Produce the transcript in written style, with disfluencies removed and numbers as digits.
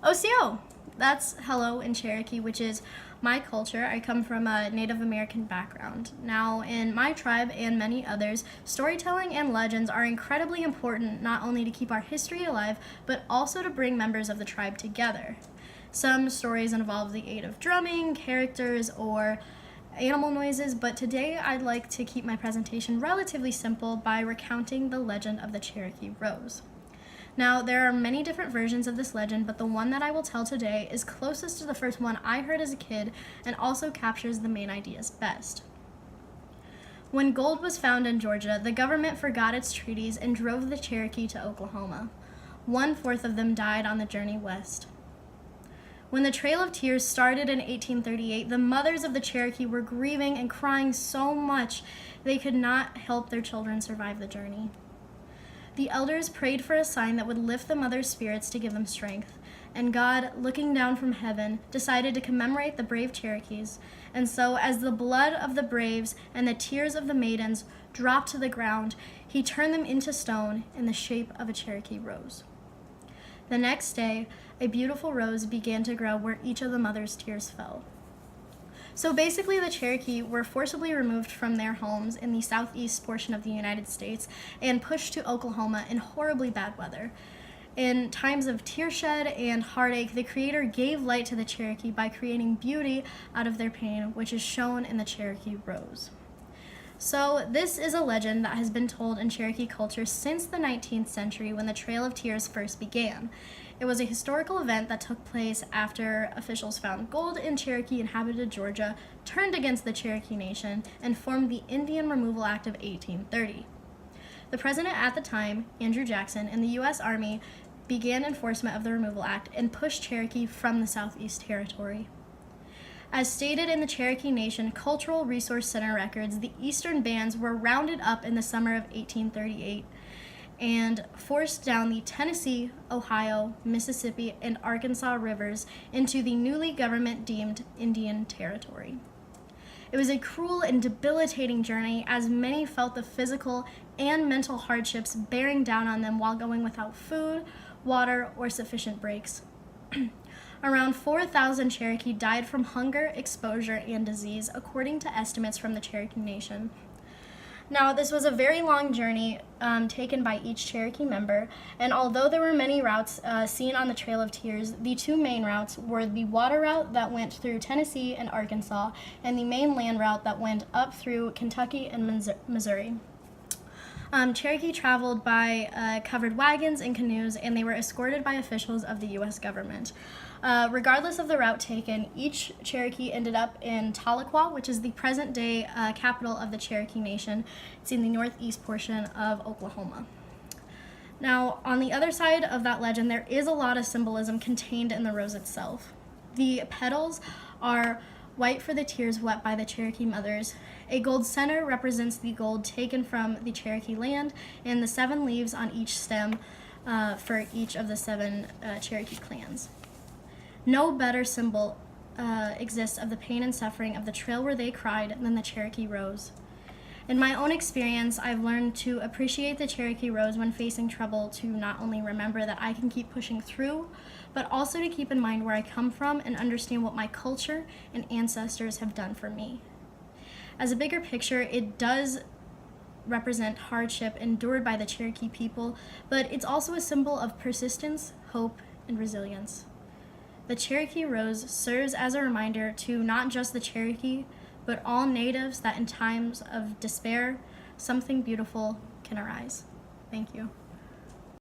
OCO. That's hello in Cherokee, which is my culture. I come from a Native American background. Now, in my tribe and many others, storytelling and legends are incredibly important not only to keep our history alive, but also to bring members of the tribe together. Some stories involve the aid of drumming, characters, or animal noises, but today I'd like to keep my presentation relatively simple by recounting the legend of the Cherokee Rose. Now, there are many different versions of this legend, but the one that I will tell today is closest to the first one I heard as a kid and also captures the main ideas best. When gold was found in Georgia, the government forgot its treaties and drove the Cherokee to Oklahoma. 1/4 of them died on the journey west. When the Trail of Tears started in 1838, the mothers of the Cherokee were grieving and crying so much they could not help their children survive the journey. The elders prayed for a sign that would lift the mothers' spirits to give them strength, and God, looking down from heaven, decided to commemorate the brave Cherokees. And so, as the blood of the braves and the tears of the maidens dropped to the ground, he turned them into stone in the shape of a Cherokee rose. The next day, a beautiful rose began to grow where each of the mothers' tears fell. So basically, the Cherokee were forcibly removed from their homes in the southeast portion of the United States and pushed to Oklahoma in horribly bad weather. In times of tearshed and heartache, the Creator gave light to the Cherokee by creating beauty out of their pain, which is shown in the Cherokee Rose. So this is a legend that has been told in Cherokee culture since the 19th century when the Trail of Tears first began. It was a historical event that took place after officials found gold in Cherokee-inhabited Georgia, turned against the Cherokee Nation, and formed the Indian Removal Act of 1830. The president at the time, Andrew Jackson, and the U.S. Army began enforcement of the Removal Act and pushed Cherokee from the Southeast Territory. As stated in the Cherokee Nation Cultural Resource Center records, the eastern bands were rounded up in the summer of 1838 and forced down the Tennessee, Ohio, Mississippi, and Arkansas rivers into the newly government-deemed Indian Territory. It was a cruel and debilitating journey as many felt the physical and mental hardships bearing down on them while going without food, water, or sufficient breaks. Around 4,000 Cherokee died from hunger, exposure, and disease, according to estimates from the Cherokee Nation. Now, this was a very long journey taken by each Cherokee member, and although there were many routes seen on the Trail of Tears, the two main routes were the water route that went through Tennessee and Arkansas, and the main land route that went up through Kentucky and Missouri. Cherokee traveled by covered wagons and canoes, and they were escorted by officials of the U.S. government. Regardless of the route taken, each Cherokee ended up in Tahlequah, which is the present-day capital of the Cherokee Nation. It's in the northeast portion of Oklahoma. Now, on the other side of that legend, there is a lot of symbolism contained in the rose itself. The petals are white for the tears wept by the Cherokee mothers. A gold center represents the gold taken from the Cherokee land, and the 7 leaves on each stem for each of the 7 Cherokee clans. No better symbol exists of the pain and suffering of the trail where they cried than the Cherokee Rose. In my own experience, I've learned to appreciate the Cherokee Rose when facing trouble, to not only remember that I can keep pushing through, but also to keep in mind where I come from and understand what my culture and ancestors have done for me. As a bigger picture, it does represent hardship endured by the Cherokee people, but it's also a symbol of persistence, hope, and resilience. The Cherokee Rose serves as a reminder to not just the Cherokee, but all natives that in times of despair, something beautiful can arise. Thank you.